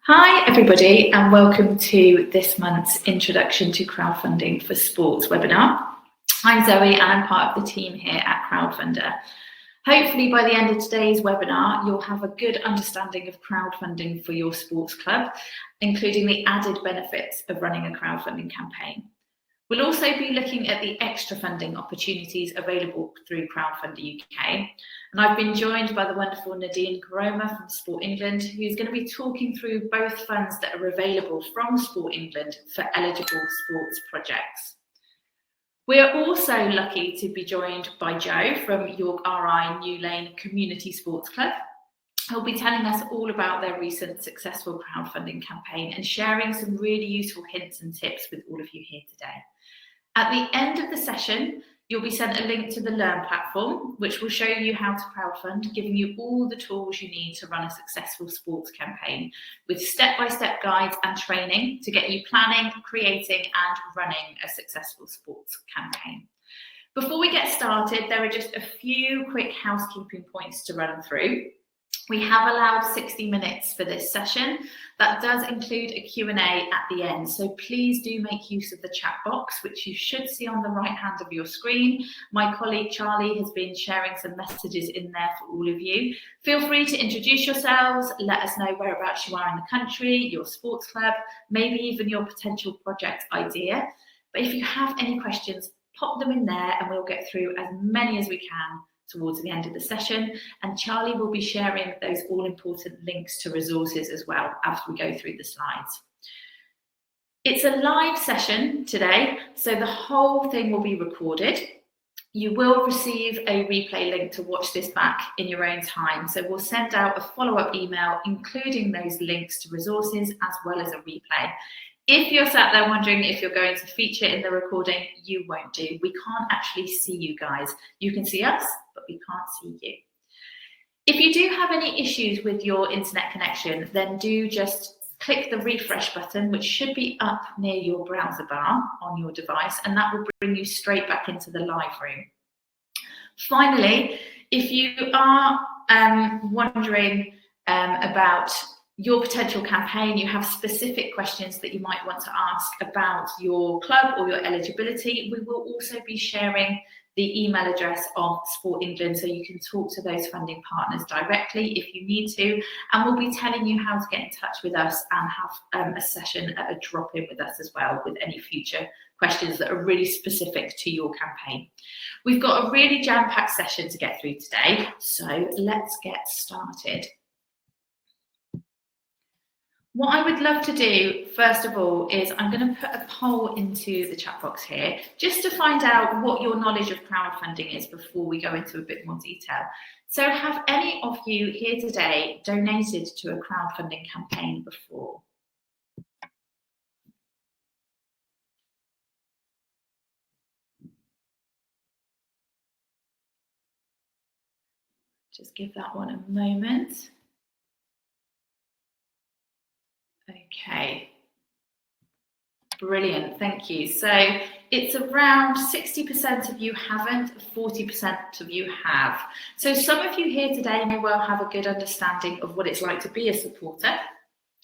Hi everybody and welcome to this month's Introduction to Crowdfunding for Sports webinar. I'm Zoe and I'm part of the team here at Crowdfunder. Hopefully by the end of today's webinar you'll have a good understanding of crowdfunding for your sports club, including the added benefits of running a crowdfunding campaign. We'll also be looking at the extra funding opportunities available through Crowdfunder UK. And I've been joined by the wonderful Nadine Karoma from Sport England, who's going to be talking through both funds that are available from Sport England for eligible sports projects. We're also lucky to be joined by Joe from York RI New Lane Community Sports Club. He'll be telling us all about their recent successful crowdfunding campaign and sharing some really useful hints and tips with all of you here today. At the end of the session, you'll be sent a link to the Learn platform, which will show you how to crowdfund, giving you all the tools you need to run a successful sports campaign with step-by-step guides and training to get you planning, creating and running a successful sports campaign. Before we get started, there are just a few quick housekeeping points to run through. We have allowed 60 minutes for this session. That does include a Q&A at the end, so please do make use of the chat box, which you should see on the right hand of your screen. My colleague Charlie has been sharing some messages in there for all of you. Feel free to introduce yourselves, let us know whereabouts you are in the country, your sports club, maybe even your potential project idea. But if you have any questions, pop them in there and we'll get through as many as we can towards the end of the session, and Charlie will be sharing those all-important links to resources as well as we go through the slides. It's a live session today, so the whole thing will be recorded. You will receive a replay link to watch this back in your own time, so we'll send out a follow-up email including those links to resources as well as a replay. If you're sat there wondering if you're going to feature in the recording, you won't do. We can't actually see you guys. You can see us, but we can't see you. If you do have any issues with your internet connection, then do just click the refresh button, which should be up near your browser bar on your device, and that will bring you straight back into the live room. Finally, if you are wondering about your potential campaign, you have specific questions that you might want to ask about your club or your eligibility, we will also be sharing the email address of Sport England so you can talk to those funding partners directly if you need to, and we'll be telling you how to get in touch with us and have a session at a drop-in with us as well with any future questions that are really specific to your campaign. We've got a really jam-packed session to get through today, so let's get started. What I would love to do, first of all, is I'm going to put a poll into the chat box here, just to find out what your knowledge of crowdfunding is before we go into a bit more detail. So have any of you here today donated to a crowdfunding campaign before? Just give that one a moment. Okay, brilliant, thank you. So it's around 60% of you haven't, 40% of you have. So some of you here today may well have a good understanding of what it's like to be a supporter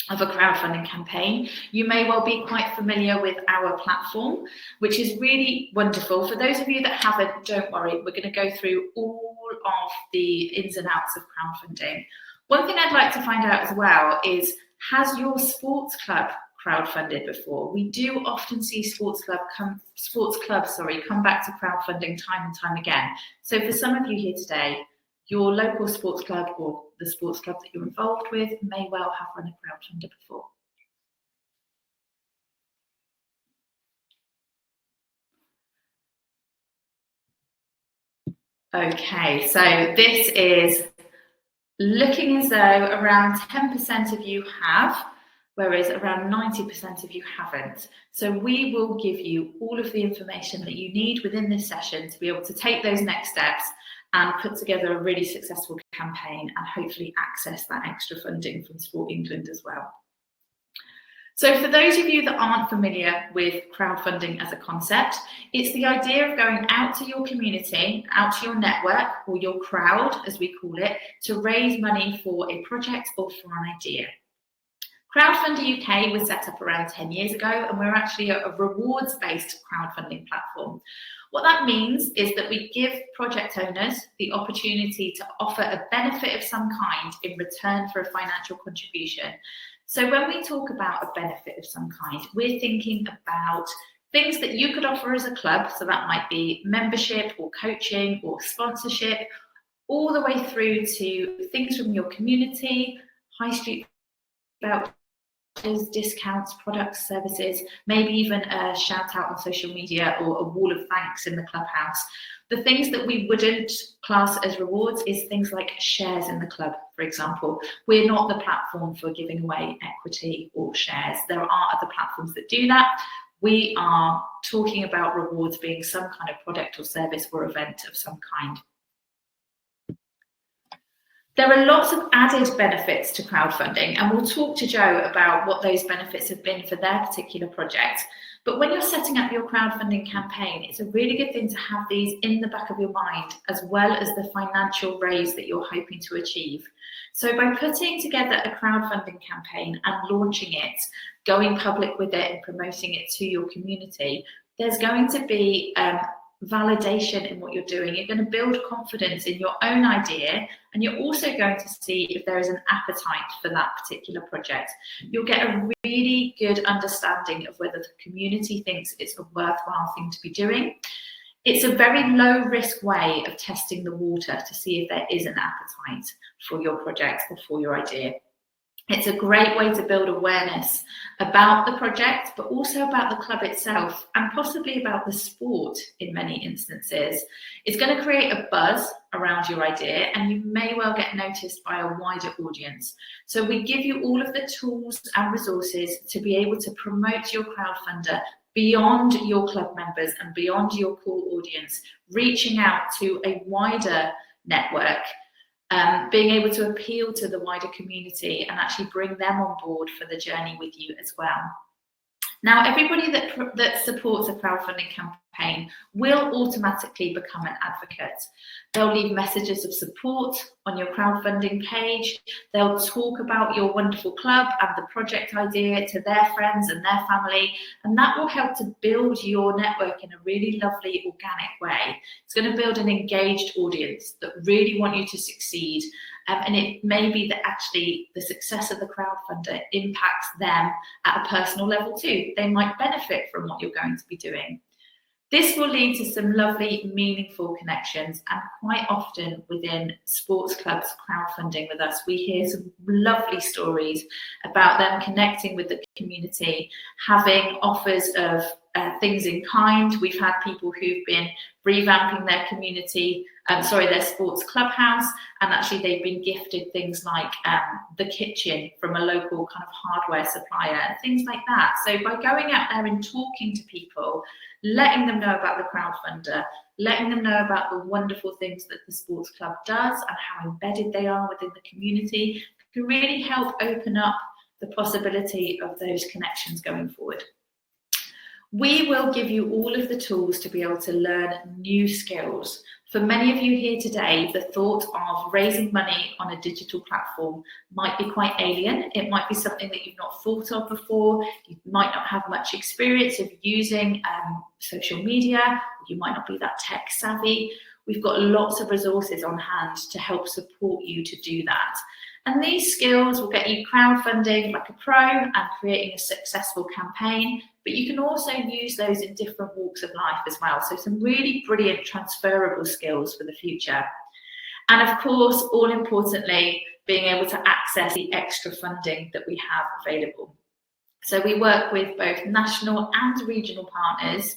of a crowdfunding campaign. You may well be quite familiar with our platform, which is really wonderful. For those of you that haven't, don't worry, we're going to go through all of the ins and outs of crowdfunding. One thing I'd like to find out as well is, has your sports club crowdfunded before? We do often see sports clubs come back to crowdfunding time and time again. So for some of you here today, your local sports club or the sports club that you're involved with may well have run a crowdfunder before. Okay, so this is looking as though around 10% of you have, whereas around 90% of you haven't. So we will give you all of the information that you need within this session to be able to take those next steps and put together a really successful campaign and hopefully access that extra funding from Sport England as well. So for those of you that aren't familiar with crowdfunding as a concept, it's the idea of going out to your community, out to your network or your crowd, as we call it, to raise money for a project or for an idea. Crowdfunder UK was set up around 10 years ago, and we're actually a rewards-based crowdfunding platform. What that means is that we give project owners the opportunity to offer a benefit of some kind in return for a financial contribution. So when we talk about a benefit of some kind, we're thinking about things that you could offer as a club. So that might be membership or coaching or sponsorship, all the way through to things from your community, high street vouchers, discounts, products, services, maybe even a shout out on social media or a wall of thanks in the clubhouse. The things that we wouldn't class as rewards is things like shares in the club, for example. We're not the platform for giving away equity or shares. There are other platforms that do that. We are talking about rewards being some kind of product or service or event of some kind. There are lots of added benefits to crowdfunding, and we'll talk to Jo about what those benefits have been for their particular project. But when you're setting up your crowdfunding campaign, it's a really good thing to have these in the back of your mind, as well as the financial raise that you're hoping to achieve. So by putting together a crowdfunding campaign and launching it, going public with it and promoting it to your community, there's going to be validation in what you're doing. You're going to build confidence in your own idea, and you're also going to see if there is an appetite for that particular project. You'll get a really good understanding of whether the community thinks it's a worthwhile thing to be doing. It's a very low risk way of testing the water to see if there is an appetite for your project or for your idea. It's a great way to build awareness about the project, but also about the club itself and possibly about the sport in many instances. It's going to create a buzz around your idea, and you may well get noticed by a wider audience. So we give you all of the tools and resources to be able to promote your crowdfunder beyond your club members and beyond your core audience, reaching out to a wider network. Being able to appeal to the wider community and actually bring them on board for the journey with you as well. Now, everybody that supports a crowdfunding campaign will automatically become an advocate. They'll leave messages of support on your crowdfunding page. They'll talk about your wonderful club and the project idea to their friends and their family, and that will help to build your network in a really lovely, organic way. It's going to build an engaged audience that really want you to succeed. And it may be that actually the success of the crowdfunder impacts them at a personal level too. They might benefit from what you're going to be doing. This will lead to some lovely, meaningful connections, and quite often within sports clubs crowdfunding with us, we hear some lovely stories about them connecting with the community, having offers of things in kind. We've had people who've been revamping their community, their sports clubhouse, and actually they've been gifted things like the kitchen from a local kind of hardware supplier and things like that. So by going out there and talking to people, letting them know about the crowdfunder, letting them know about the wonderful things that the sports club does and how embedded they are within the community, can really help open up the possibility of those connections going forward. We will give you all of the tools to be able to learn new skills. For many of you here today, the thought of raising money on a digital platform might be quite alien. It might be something that you've not thought of before. You might not have much experience of using social media. You might not be that tech savvy. We've got lots of resources on hand to help support you to do that. And these skills will get you crowdfunding like a pro and creating a successful campaign, but you can also use those in different walks of life as well. So some really brilliant transferable skills for the future. And of course, all importantly, being able to access the extra funding that we have available. So we work with both national and regional partners,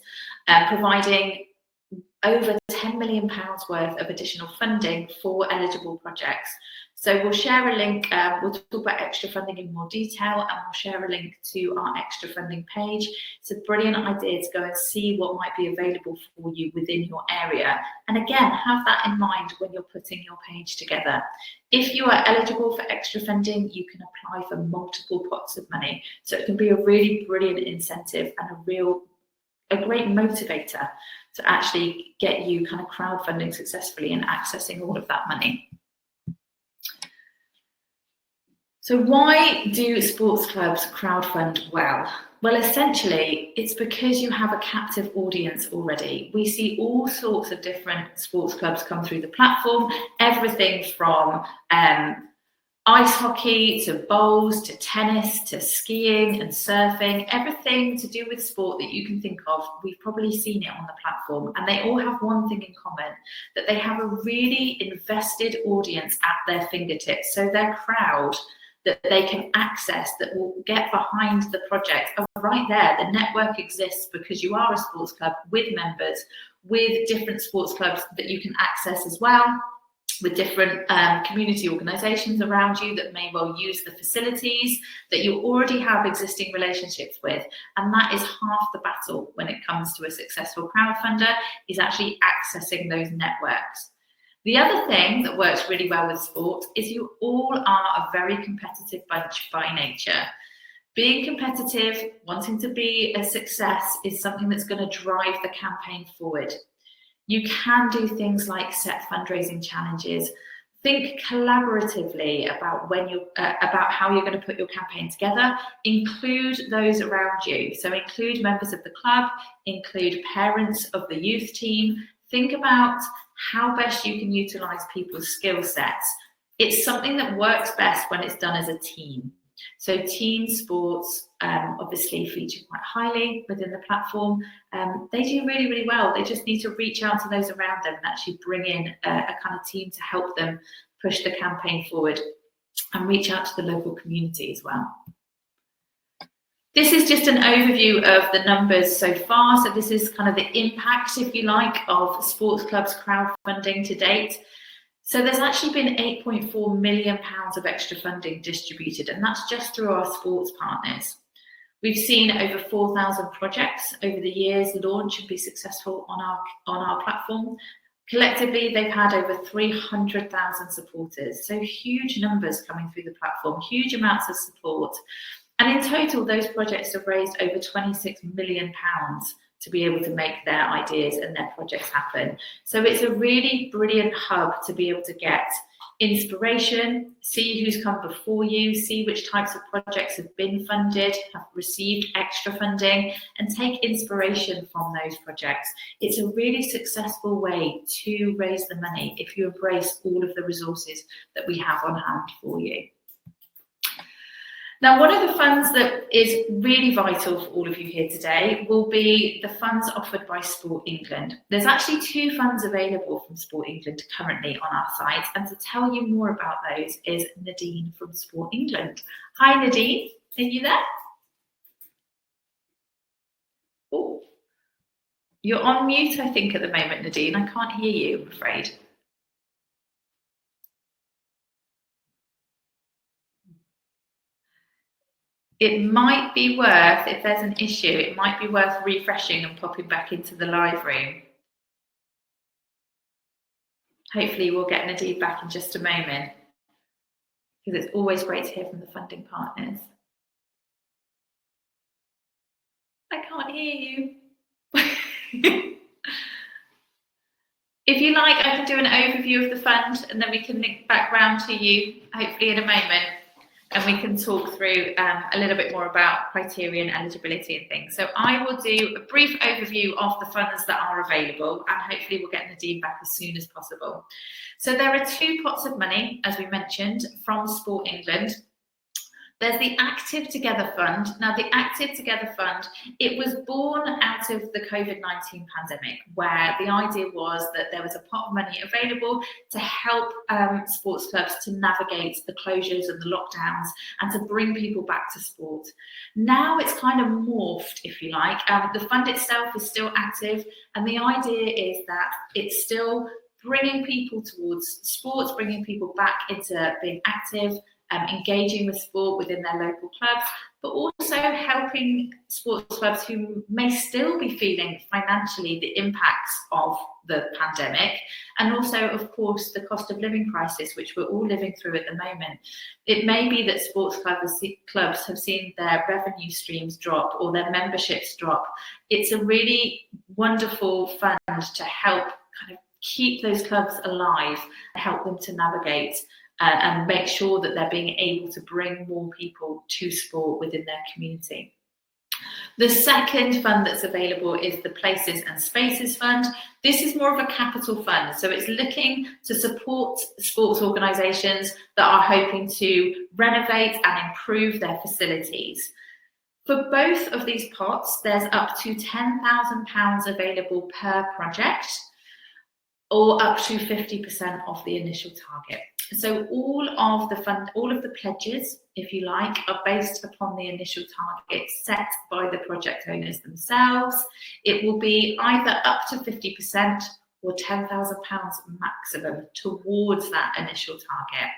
providing over £10 million worth of additional funding for eligible projects. So we'll share a link, we'll talk about extra funding in more detail, and we'll share a link to our extra funding page. It's a brilliant idea to go and see what might be available for you within your area. And again, have that in mind when you're putting your page together. If you are eligible for extra funding, you can apply for multiple pots of money. So it can be a really brilliant incentive and a great motivator to actually get you kind of crowdfunding successfully and accessing all of that money. So why do sports clubs crowdfund well? Well, essentially, it's because you have a captive audience already. We see all sorts of different sports clubs come through the platform, everything from ice hockey to bowls to tennis to skiing and surfing, everything to do with sport that you can think of. We've probably seen it on the platform, and they all have one thing in common, that they have a really invested audience at their fingertips. So their crowd that they can access, that will get behind the project, are right there. The network exists because you are a sports club with members, with different sports clubs that you can access as well, with different community organisations around you that may well use the facilities that you already have existing relationships with. And that is half the battle when it comes to a successful crowdfunder, is actually accessing those networks. The other thing that works really well with sport is you all are a very competitive bunch by nature. Being competitive, wanting to be a success, is something that's going to drive the campaign forward. You can do things like set fundraising challenges. Think collaboratively about about how you're going to put your campaign together. Include those around you. So include members of the club, include parents of the youth team. Think about how best you can utilize people's skill sets. It's something that works best when it's done as a team. So team sports obviously feature quite highly within the platform. They do really, really well. They just need to reach out to those around them and actually bring in a kind of team to help them push the campaign forward, and reach out to the local community as well. This is just an overview of the numbers so far. So this is kind of the impact, if you like, of sports clubs crowdfunding to date. So there's actually been £8.4 million of extra funding distributed, and that's just through our sports partners. We've seen over 4,000 projects over the years launch and be successful on our platform. Collectively, they've had over 300,000 supporters. So huge numbers coming through the platform, huge amounts of support. And in total, those projects have raised over £26 million to be able to make their ideas and their projects happen. So it's a really brilliant hub to be able to get inspiration, see who's come before you, see which types of projects have been funded, have received extra funding, and take inspiration from those projects. It's a really successful way to raise the money if you embrace all of the resources that we have on hand for you. Now, one of the funds that is really vital for all of you here today will be the funds offered by Sport England. There's actually 2 funds available from Sport England currently on our site, and to tell you more about those is Nadine from Sport England. Hi Nadine, are you there? Oh, you're on mute, I think, at the moment, Nadine. I can't hear you, I'm afraid. It might be worth, if there's an issue, it might be worth refreshing and popping back into the live room. Hopefully we'll get Nadine back in just a moment, because it's always great to hear from the funding partners. I can't hear you. If you like, I can do an overview of the fund and then we can link back round to you, hopefully in a moment. And we can talk through a little bit more about criteria and eligibility and things. So I will do a brief overview of the funds that are available, and hopefully we'll get Nadine back as soon as possible. So there are 2 pots of money, as we mentioned, from Sport England. There's the Active Together Fund. Now, the Active Together Fund, it was born out of the COVID-19 pandemic, where the idea was that there was a pot of money available to help sports clubs to navigate the closures and the lockdowns and to bring people back to sport. Now it's kind of morphed, if you like. The fund itself is still active, and the idea is that it's still bringing people towards sports, bringing people back into being active, engaging with sport within their local clubs, but also helping sports clubs who may still be feeling financially the impacts of the pandemic, and also, of course, the cost of living crisis, which we're all living through at the moment. It may be that sports clubs have seen their revenue streams drop or their memberships drop. It's a really wonderful fund to help kind of keep those clubs alive and help them to navigate and make sure that they're being able to bring more people to sport within their community. The second fund that's available is the Places and Spaces Fund. This is more of a capital fund, so it's looking to support sports organisations that are hoping to renovate and improve their facilities. For both of these pots, there's up to £10,000 available per project, or up to 50% of the initial target. So all of the pledges, if you like, are based upon the initial target set by the project owners themselves. It will be either up to 50% or £10,000 maximum towards that initial target.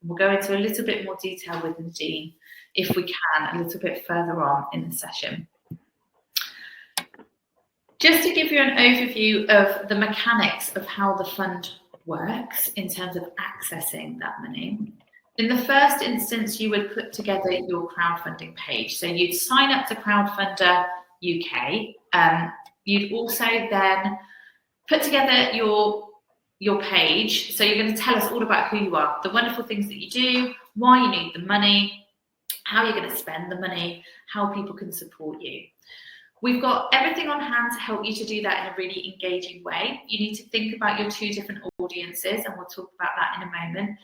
And we'll go into a little bit more detail with Nadine, if we can, a little bit further on in the session. Just to give you an overview of the mechanics of how the fund works in terms of accessing that money. In the first instance, you would put together your crowdfunding page. So you'd sign up to Crowdfunder UK. You'd also then put together your page. So you're going to tell us all about who you are, the wonderful things that you do, why you need the money, how you're going to spend the money, how people can support you. We've got everything on hand to help you to do that in a really engaging way. You need to think about your two different audiences, and we'll talk about that in a moment.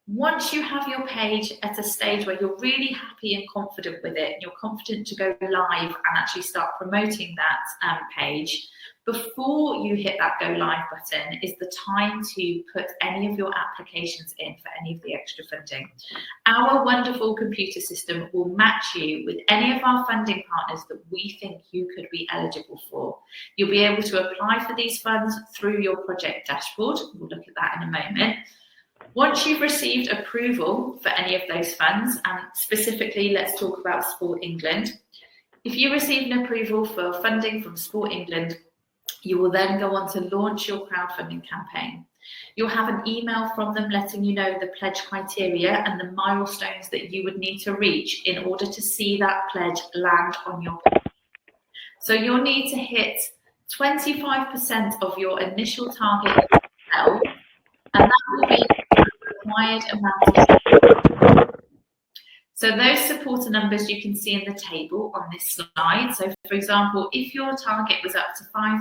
Once you have your page at a stage where you're really happy and confident with it, and you're confident to go live and actually start promoting that page, before you hit that go live button is the time to put any of your applications in for any of the extra funding. Our wonderful computer system will match you with any of our funding partners that we think you could be eligible for. You'll be able to apply for these funds through your project dashboard. We'll look at that in a moment. Once you've received approval for any of those funds, and specifically let's talk about Sport England, if you receive an approval for funding from Sport England, you will then go on to launch your crowdfunding campaign. You'll have an email from them letting you know the pledge criteria and the milestones that you would need to reach in order to see that pledge land on your page. So you'll need to hit 25% of your initial target yourself, and that will be the required amount of. So those supporter numbers you can see in the table on this slide. So for example, if your target was up to £5,000,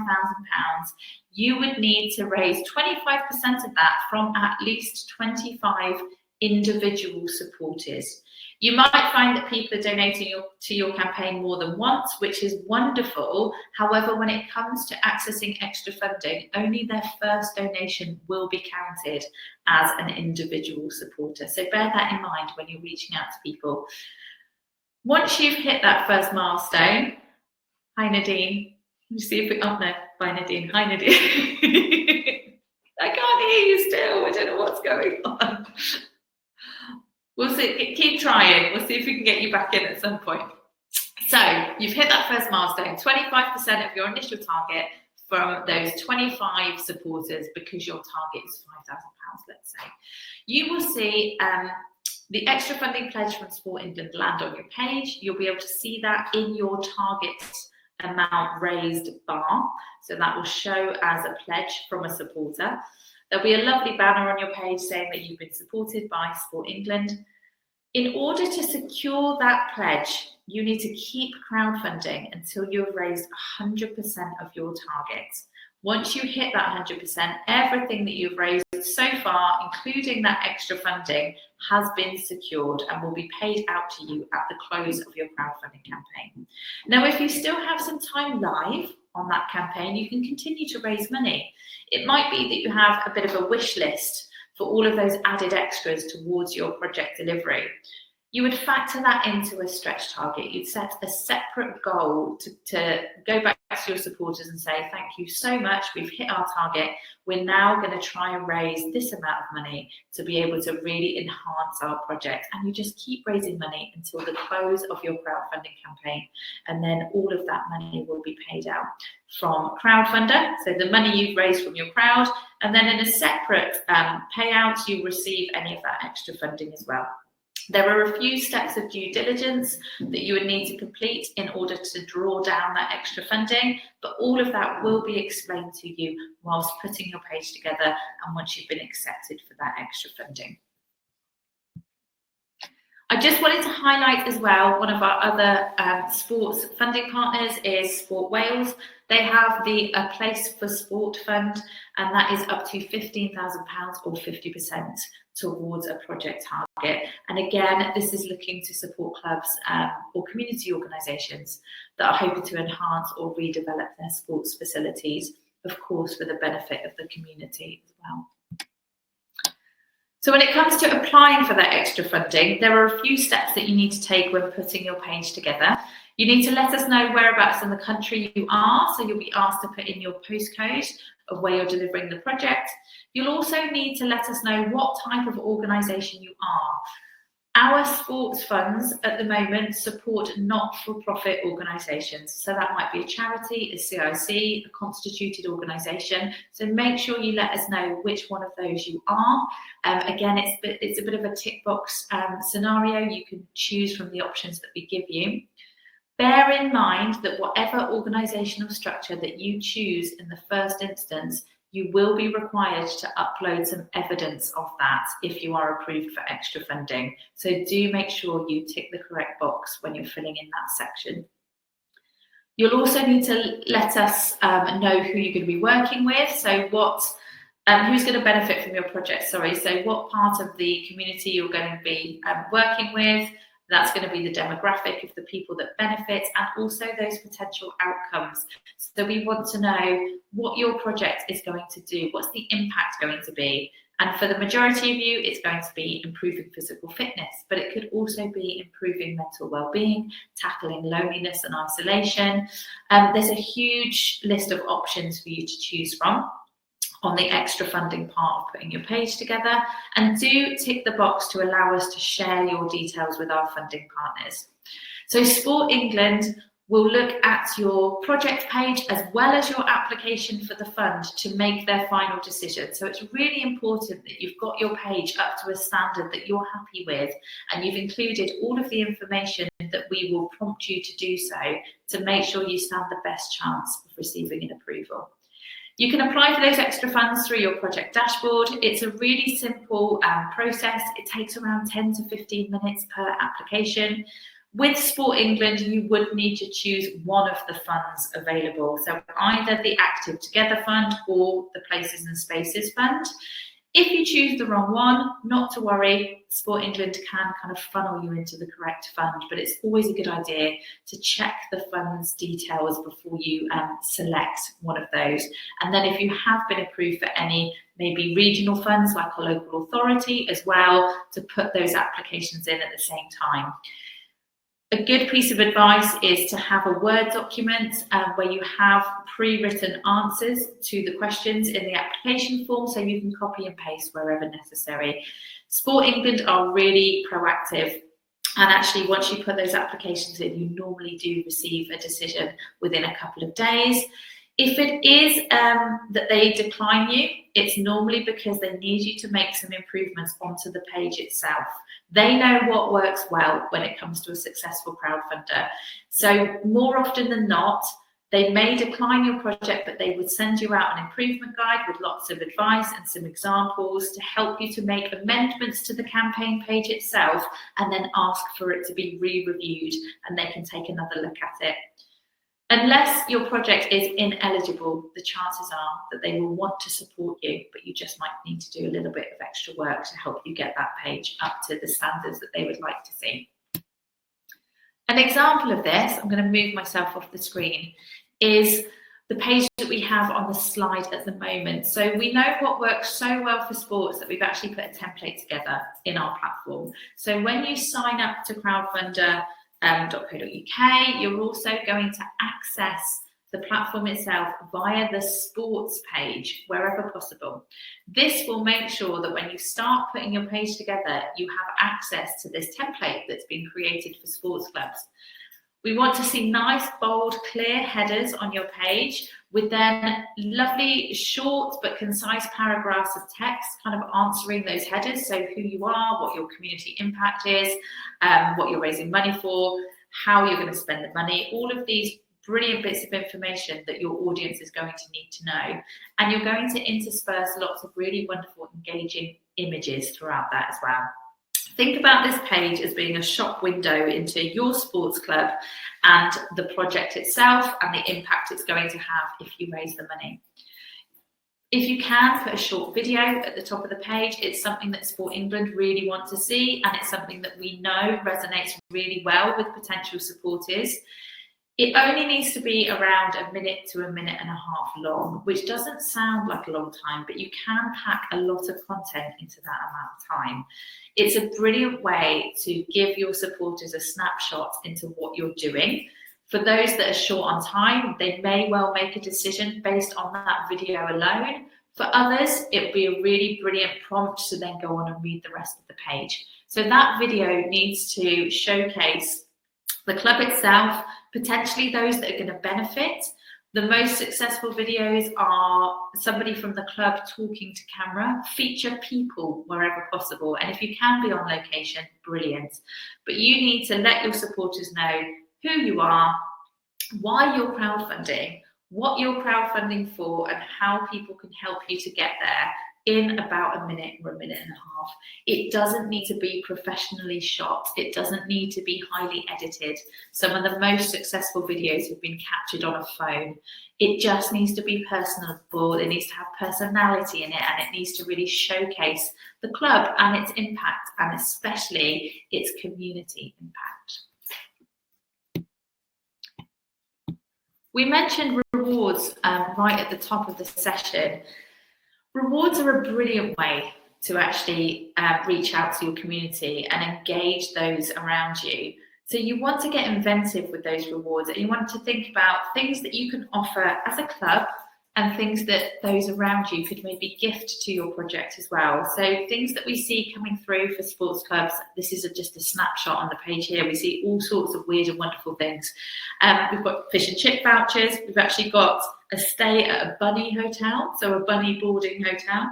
you would need to raise 25% of that from at least 25 individual supporters. You might find that people are donating to your campaign more than once, which is wonderful. However, when it comes to accessing extra funding, only their first donation will be counted as an individual supporter. So bear that in mind when you're reaching out to people. Once you've hit that first milestone, hi Nadine. Let me see if we, oh no, bye Nadine. Hi Nadine. I can't hear you still. I don't know what's going on. We'll see, keep trying. We'll see if we can get you back in at some point. So you've hit that first milestone, 25% of your initial target from those 25 supporters, because your target is £5,000, let's say. You will see the extra funding pledge from Sport England land on your page. You'll be able to see that in your target amount raised bar. So that will show as a pledge from a supporter. There'll be a lovely banner on your page saying that you've been supported by Sport England. In order to secure that pledge, you need to keep crowdfunding until you've raised 100% of your target. Once you hit that 100%, everything that you've raised so far, including that extra funding, has been secured and will be paid out to you at the close of your crowdfunding campaign. Now, if you still have some time live on that campaign, you can continue to raise money. It might be that you have a bit of a wish list for all of those added extras towards your project delivery. You would factor that into a stretch target. You'd set a separate goal to go back to your supporters and say, thank you so much, we've hit our target. We're now going to try and raise this amount of money to be able to really enhance our project. And you just keep raising money until the close of your crowdfunding campaign. And then all of that money will be paid out from Crowdfunder. So the money you've raised from your crowd, and then in a separate payout, you receive any of that extra funding as well. There are a few steps of due diligence that you would need to complete in order to draw down that extra funding, but all of that will be explained to you whilst putting your page together and once you've been accepted for that extra funding. I just wanted to highlight as well, one of our other sports funding partners is Sport Wales. They have the A Place for Sport Fund, and that is up to £15,000 or 50% towards a project target. And again, this is looking to support clubs or community organisations that are hoping to enhance or redevelop their sports facilities, of course, for the benefit of the community as well. So when it comes to applying for that extra funding, there are a few steps that you need to take when putting your page together. You need to let us know whereabouts in the country you are, so you'll be asked to put in your postcode of where you're delivering the project. You'll also need to let us know what type of organisation you are. Our sports funds at the moment support not-for-profit organisations. So that might be a charity, a CIC, a constituted organisation. So make sure you let us know which one of those you are. Again, it's a bit of a tick box scenario. You can choose from the options that we give you. Bear in mind that whatever organisational structure that you choose in the first instance, you will be required to upload some evidence of that if you are approved for extra funding. So do make sure you tick the correct box when you're filling in that section. You'll also need to let us know who you're going to be working with. So who's going to benefit from your project, So what part of the community you're going to be working with. That's going to be the demographic of the people that benefit and also those potential outcomes. So we want to know what your project is going to do. What's the impact going to be? And for the majority of you, it's going to be improving physical fitness, but it could also be improving mental well-being, tackling loneliness and isolation. There's a huge list of options for you to choose from on the extra funding part of putting your page together, and do tick the box to allow us to share your details with our funding partners. So Sport England will look at your project page as well as your application for the fund to make their final decision. So it's really important that you've got your page up to a standard that you're happy with, and you've included all of the information that we will prompt you to do so to make sure you stand the best chance of receiving an approval. You can apply for those extra funds through your project dashboard. It's a really simple process. It takes around 10 to 15 minutes per application. With Sport England, you would need to choose one of the funds available. So either the Active Together Fund or the Places and Spaces Fund. If you choose the wrong one, not to worry, Sport England can kind of funnel you into the correct fund, but it's always a good idea to check the fund's details before you select one of those. And then if you have been approved for any maybe regional funds like a local authority as well, to put those applications in at the same time. A good piece of advice is to have a Word document where you have pre-written answers to the questions in the application form, so you can copy and paste wherever necessary. Sport England are really proactive, and actually once you put those applications in, you normally do receive a decision within a couple of days. If it is that they decline you, it's normally because they need you to make some improvements onto the page itself. They know what works well when it comes to a successful crowdfunder. So more often than not, they may decline your project, but they would send you out an improvement guide with lots of advice and some examples to help you to make amendments to the campaign page itself, and then ask for it to be re-reviewed, and they can take another look at it. Unless your project is ineligible, the chances are that they will want to support you, but you just might need to do a little bit of extra work to help you get that page up to the standards that they would like to see. An example of this, I'm going to move myself off the screen, is the page that we have on the slide at the moment. So we know what works so well for sports that we've actually put a template together in our platform. So when you sign up to crowdfunder.co.uk, you're also going to access the platform itself via the sports page wherever possible. This will make sure that when you start putting your page together, you have access to this template that's been created for sports clubs. We want to see nice, bold, clear headers on your page with then lovely short but concise paragraphs of text kind of answering those headers. So who you are, what your community impact is, what you're raising money for, how you're going to spend the money, all of these brilliant bits of information that your audience is going to need to know. And you're going to intersperse lots of really wonderful, engaging images throughout that as well. Think about this page as being a shop window into your sports club and the project itself and the impact it's going to have if you raise the money. If you can, put a short video at the top of the page. It's something that Sport England really want to see, and it's something that we know resonates really well with potential supporters. It only needs to be around a minute to a minute and a half long, which doesn't sound like a long time, but you can pack a lot of content into that amount of time. It's a brilliant way to give your supporters a snapshot into what you're doing. For those that are short on time, they may well make a decision based on that video alone. For others, it would be a really brilliant prompt to then go on and read the rest of the page. So that video needs to showcase the club itself, potentially those that are going to benefit. The most successful videos are somebody from the club talking to camera. Feature people wherever possible. And if you can be on location, brilliant. But you need to let your supporters know who you are, why you're crowdfunding, what you're crowdfunding for, and how people can help you to get there in about a minute or a minute and a half. It doesn't need to be professionally shot. It doesn't need to be highly edited. Some of the most successful videos have been captured on a phone. It just needs to be personable. It needs to have personality in it, and it needs to really showcase the club and its impact, and especially its community impact. We mentioned rewards right at the top of the session. Rewards are a brilliant way to actually reach out to your community and engage those around you. So you want to get inventive with those rewards, and you want to think about things that you can offer as a club and things that those around you could maybe gift to your project as well. So things that we see coming through for sports clubs, this is just a snapshot on the page here. We see all sorts of weird and wonderful things. We've got fish and chip vouchers. We've actually got a stay at a bunny hotel, so a bunny boarding hotel.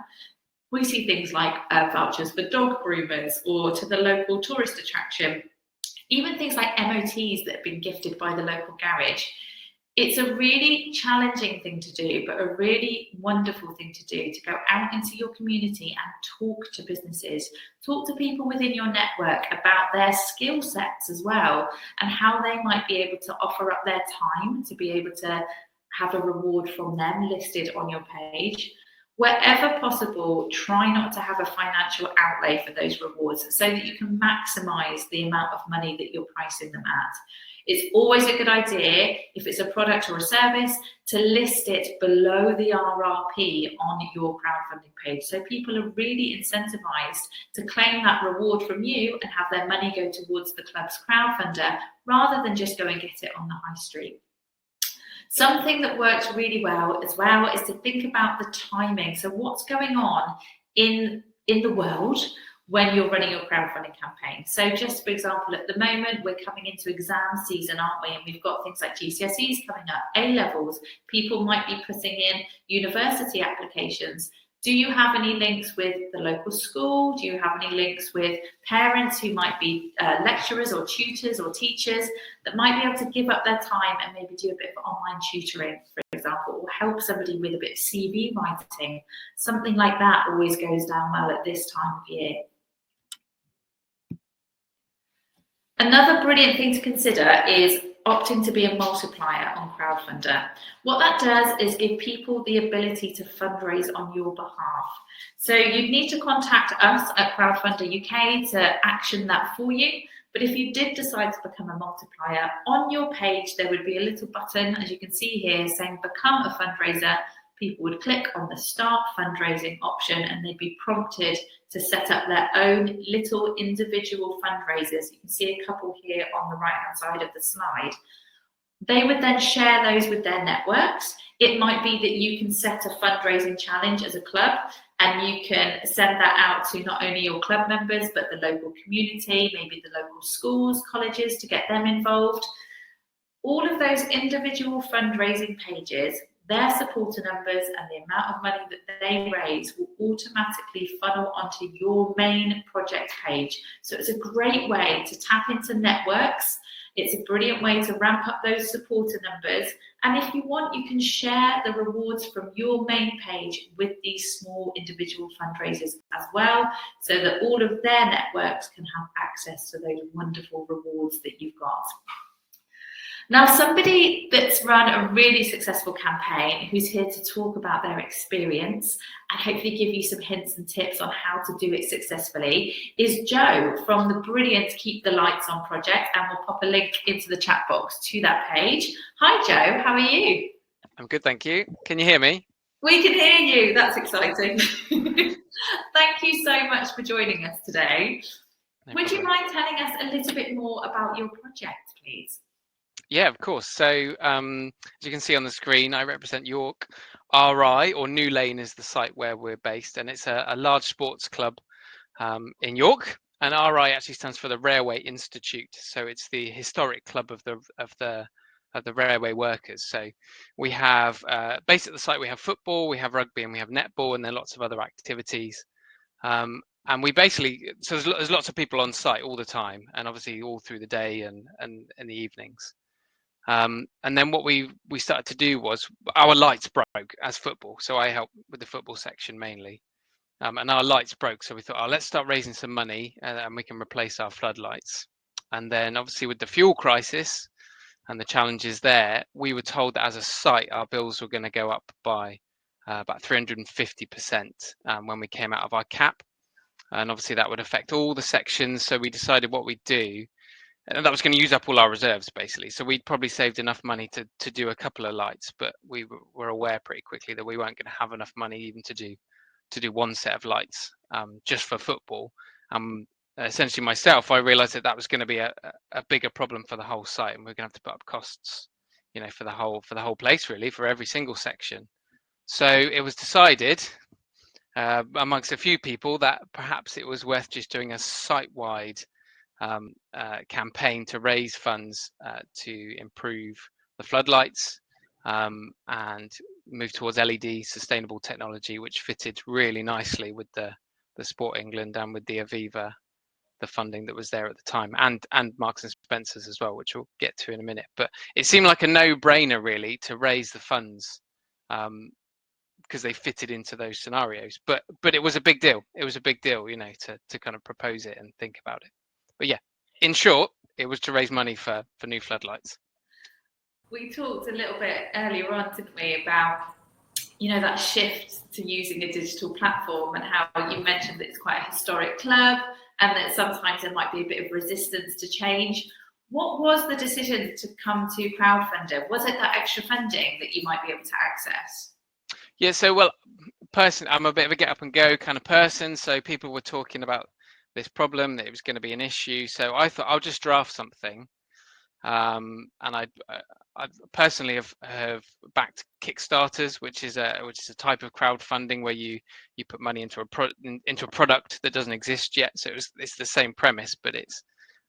We see things like vouchers for dog groomers or to the local tourist attraction. Even things like MOTs that have been gifted by the local garage. It's a really challenging thing to do, but a really wonderful thing to do, to go out into your community and talk to businesses, talk to people within your network about their skill sets as well, and how they might be able to offer up their time to be able to have a reward from them listed on your page. Wherever possible, try not to have a financial outlay for those rewards so that you can maximize the amount of money that you're pricing them at. It's always a good idea, if it's a product or a service, to list it below the RRP on your crowdfunding page. So people are really incentivized to claim that reward from you and have their money go towards the club's crowdfunder rather than just go and get it on the high street. Something that works really well as well is to think about the timing. So what's going on in the world when you're running your crowdfunding campaign. So just for example, at the moment, we're coming into exam season, aren't we? And we've got things like GCSEs coming up, A-levels. People might be putting in university applications. Do you have any links with the local school? Do you have any links with parents who might be lecturers or tutors or teachers that might be able to give up their time and maybe do a bit of online tutoring, for example, or help somebody with a bit of CV writing? Something like that always goes down well at this time of year. Another brilliant thing to consider is opting to be a multiplier on Crowdfunder. What that does is give people the ability to fundraise on your behalf. So you'd need to contact us at Crowdfunder UK to action that for you. But if you did decide to become a multiplier, on your page there would be a little button, as you can see here, saying become a fundraiser. People would click on the start fundraising option and they'd be prompted to set up their own little individual fundraisers. You can see a couple here on the right hand side of the slide. They would then share those with their networks. It might be that you can set a fundraising challenge as a club and you can send that out to not only your club members but the local community, maybe the local schools, colleges, to get them involved. All of those individual fundraising pages, their supporter numbers and the amount of money that they raise will automatically funnel onto your main project page. So it's a great way to tap into networks. It's a brilliant way to ramp up those supporter numbers And if you want, you can share the rewards from your main page with these small individual fundraisers as well, so that all of their networks can have access to those wonderful rewards that you've got. Now, somebody that's run a really successful campaign, who's here to talk about their experience and hopefully give you some hints and tips on how to do it successfully, is Joe from the brilliant Keep the Lights On project, and we'll pop a link into the chat box to that page. Hi Joe, how are you? I'm good, thank you. Can you hear me? We can hear you, that's exciting. Thank you so much for joining us today. No Would problem. you mind telling us a little bit more about your project, please? Yeah, of course. So as you can see on the screen, I represent York RI, or New Lane is the site where we're based, and it's a large sports club in York. And RI actually stands for the Railway Institute, so it's the historic club of the railway workers. So we have based at the site, we have football, we have rugby, and we have netball, and then lots of other activities. And we basically, so there's lots of people on site all the time, and obviously all through the day and in the evenings. And then what we started to do was, our lights broke as football, so I helped with the football section mainly, and our lights broke, so we thought, oh, let's start raising some money and we can replace our floodlights. And then obviously with the fuel crisis and the challenges there, we were told that as a site our bills were going to go up by about 350% when we came out of our cap, and obviously that would affect all the sections. So we decided what we'd do, and that was going to use up all our reserves basically. So we'd probably saved enough money to do a couple of lights, but we were aware pretty quickly that we weren't going to have enough money even to do one set of lights just for football. Essentially myself, I realized that was going to be a bigger problem for the whole site, and we're going to have to put up costs, for the whole place, really, for every single section. So it was decided amongst a few people that perhaps it was worth just doing a site-wide campaign to raise funds to improve the floodlights and move towards LED sustainable technology, which fitted really nicely with the Sport England and with the Aviva, the funding that was there at the time, and Marks and Spencers as well, which we'll get to in a minute. But it seemed like a no-brainer really to raise the funds because they fitted into those scenarios. But it was a big deal. It was a big deal, to kind of propose it and think about it. But yeah, in short, it was to raise money for new floodlights. We talked a little bit earlier on, didn't we, about that shift to using a digital platform, and how you mentioned that it's quite a historic club and that sometimes there might be a bit of resistance to change. What was the decision to come to Crowdfunder? Was it that extra funding that you might be able to access? Yeah, so personally, I'm a bit of a get up and go kind of person. So people were talking about this problem, that it was going to be an issue. So I thought I'll just draft something. And I personally have backed Kickstarters, which is a type of crowdfunding where you put money into a product that doesn't exist yet. So it's the same premise, but it's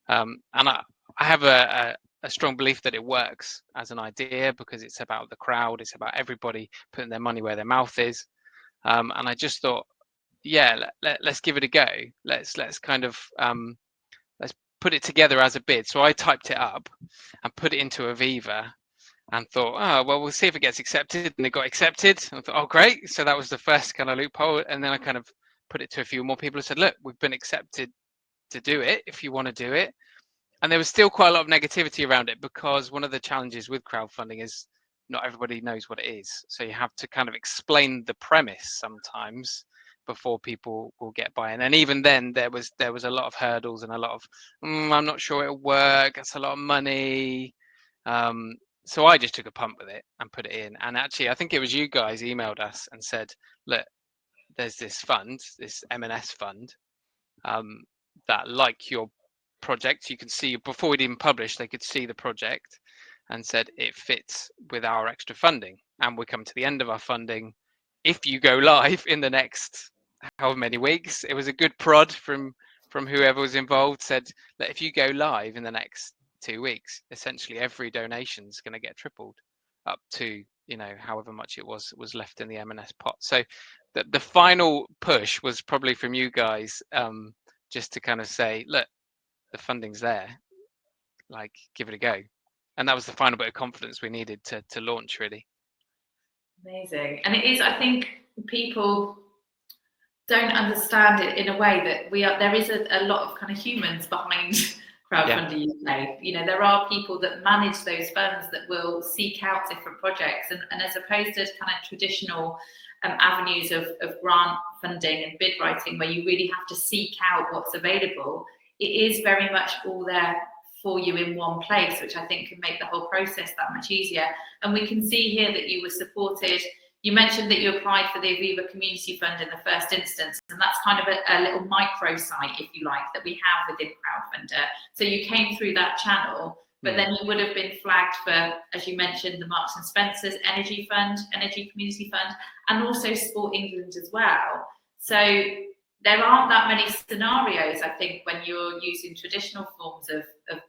and I have a strong belief that it works as an idea because it's about the crowd, it's about everybody putting their money where their mouth is, and I just thought, yeah, let's give it a go. Let's kind of let's put it together as a bid. So I typed it up and put it into Aviva and thought, oh, well, we'll see if it gets accepted. And it got accepted. And I thought, oh, great. So that was the first kind of loophole. And then I kind of put it to a few more people who said, look, we've been accepted to do it if you want to do it. And there was still quite a lot of negativity around it because one of the challenges with crowdfunding is not everybody knows what it is. So you have to kind of explain the premise sometimes before people will get buy-in. And even then there was a lot of hurdles and a lot of I'm not sure it'll work, it's a lot of money. So I just took a punt with it and put it in. And actually I think it was you guys emailed us and said, look, there's this fund, this M&S fund, that like your project, you can see before we'd even published, they could see the project and said it fits with our extra funding, and we come to the end of our funding if you go live in the next however many weeks. It was a good prod from whoever was involved, said that if you go live in the next 2 weeks, essentially every donation is going to get tripled up to however much it was left in the M&S pot. So the final push was probably from you guys, just to kind of say, look, the funding's there, like give it a go. that was the final bit of confidence we needed to launch, really. Amazing. And it is, I think people don't understand it in a way that there is a lot of kind of humans behind Crowdfunder UK. You know, there are people that manage those funds that will seek out different projects, and as opposed to kind of traditional avenues of grant funding and bid writing, where you really have to seek out what's available, it is very much all there for you in one place, which I think can make the whole process that much easier. And we can see here that you were supported. You mentioned that you applied for the Aviva Community Fund in the first instance, and that's kind of a little micro site, if you like, that we have within Crowdfunder. So you came through that channel, but then you would have been flagged for, as you mentioned, the Marks and Spencer's Energy Community Fund, and also Sport England as well. So there aren't that many scenarios, I think, when you're using traditional forms of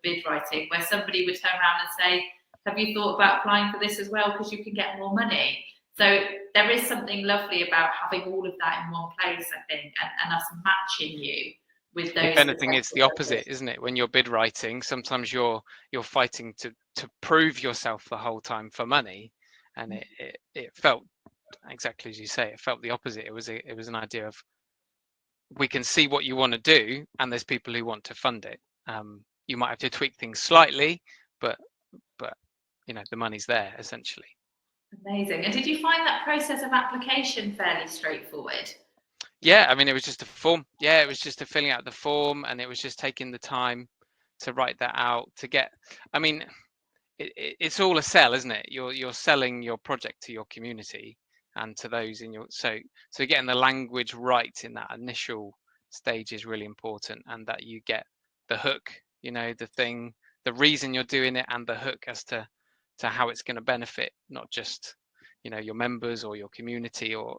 bid writing, where somebody would turn around and say, have you thought about applying for this as well, because you can get more money? So there is something lovely about having all of that in one place, I think, and us matching you with those. If anything, it's the opposite, isn't it? When you're bid writing, sometimes you're fighting to prove yourself the whole time for money, and it felt exactly as you say. It felt the opposite. It was an idea of, we can see what you want to do, and there's people who want to fund it. You might have to tweak things slightly, but you know, the money's there essentially. Amazing. And did you find that process of application fairly straightforward? Yeah, I mean, it was just a form. Yeah, it was just a filling out the form, and it was just taking the time to write that out, to get, I mean, it's all a sell, isn't it? You're selling your project to your community and to those in your, so getting the language right in that initial stage is really important, and that you get the hook, you know, the reason you're doing it, and the hook as to how it's going to benefit not just, you know, your members or your community, or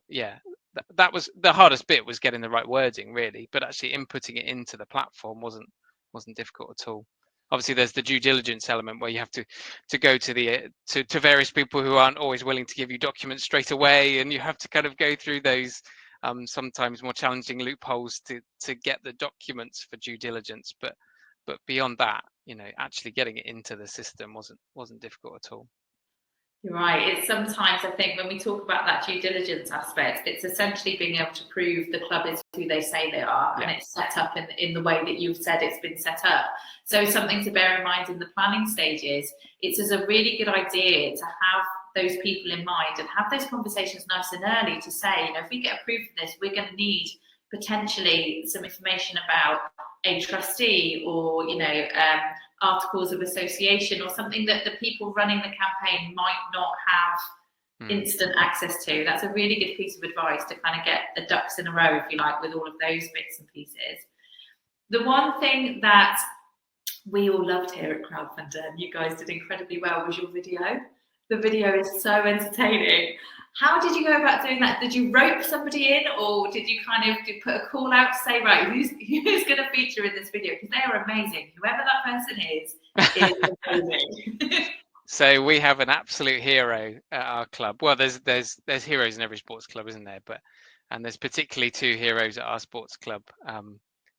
that was the hardest bit, was getting the right wording, really. But actually inputting it into the platform wasn't difficult at all. Obviously there's the due diligence element, where you have to go to the to various people who aren't always willing to give you documents straight away, and you have to kind of go through those sometimes more challenging loopholes to get the documents for due diligence. But beyond that, you know, actually getting it into the system wasn't difficult at all. You're right. It's sometimes, I think, when we talk about that due diligence aspect, it's essentially being able to prove the club is who they say they are, and it's set up in the way that you've said it's been set up. So something to bear in mind in the planning stages, it's a really good idea to have those people in mind and have those conversations nice and early to say, you know, if we get approved for this, we're going to need potentially some information about a trustee, or, you know, articles of association, or something that the people running the campaign might not have instant access to. That's a really good piece of advice, to kind of get the ducks in a row, if you like, with all of those bits and pieces. The one thing that we all loved here at Crowdfunder, and you guys did incredibly well, was your video. The video is so entertaining. How did you go about doing that? Did you rope somebody in, or did you kind of put a call out to say, right, who's going to feature in this video? Because they are amazing. Whoever that person is amazing. So we have an absolute hero at our club. Well, there's heroes in every sports club, isn't there? And there's particularly two heroes at our sports club.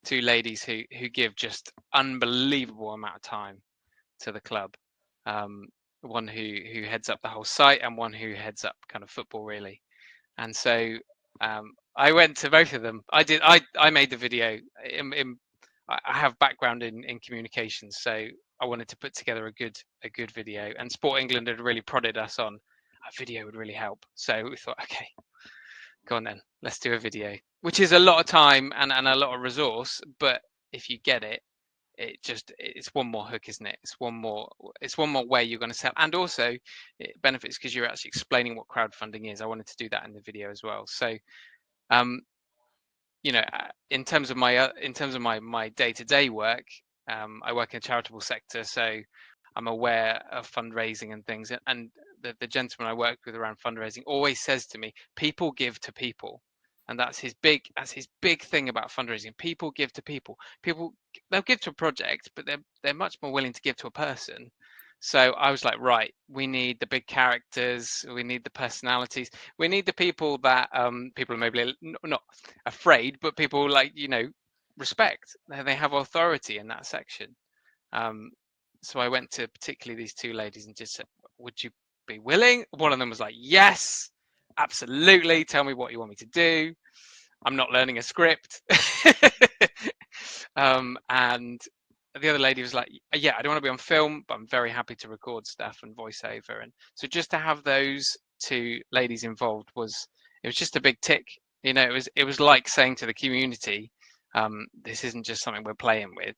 Two ladies who give just unbelievable amount of time to the club. One who heads up the whole site, and one who heads up kind of football, really. And so I went to both of them. I made the video. I have background in communications, so I wanted to put together a good video. And Sport England had really prodded us on a video would really help. So we thought, okay, go on then, let's do a video, which is a lot of time and a lot of resource. But if you get it, it's one more hook, isn't it? It's one more way you're going to sell, and also it benefits because you're actually explaining what crowdfunding is. I wanted to do that in the video as well. So you know, in terms of my day-to-day work, I work in the charitable sector, so I'm aware of fundraising and things. And the gentleman I work with around fundraising always says to me, people give to people. And that's his big thing about fundraising. People give to people. They'll give to a project, but they're much more willing to give to a person. So I was like, right, we need the big characters, we need the personalities, we need the people that people are maybe not afraid, but people, like, you know, respect. They have authority in that section. So I went to particularly these two ladies and just said, would you be willing? One of them was like, yes, absolutely. Tell me what you want me to do. I'm not learning a script. And the other lady was like, yeah, I don't want to be on film, but I'm very happy to record stuff and voiceover. And so just to have those two ladies involved it was just a big tick. It was like saying to the community, this isn't just something we're playing with.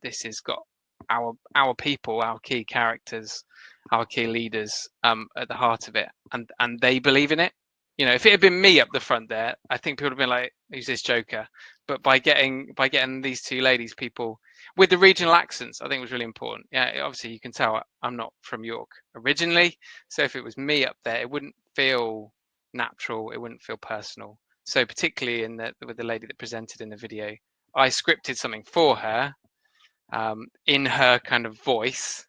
This has got our people, our key characters, our key leaders at the heart of it, and they believe in it. If it had been me up the front there, I think people would have been like, who's this joker? But by getting these two ladies, people with the regional accents, I think was really important. Yeah, obviously you can tell I'm not from York originally, so if it was me up there, it wouldn't feel natural, it wouldn't feel personal. So particularly with the lady that presented in the video, I scripted something for her in her kind of voice,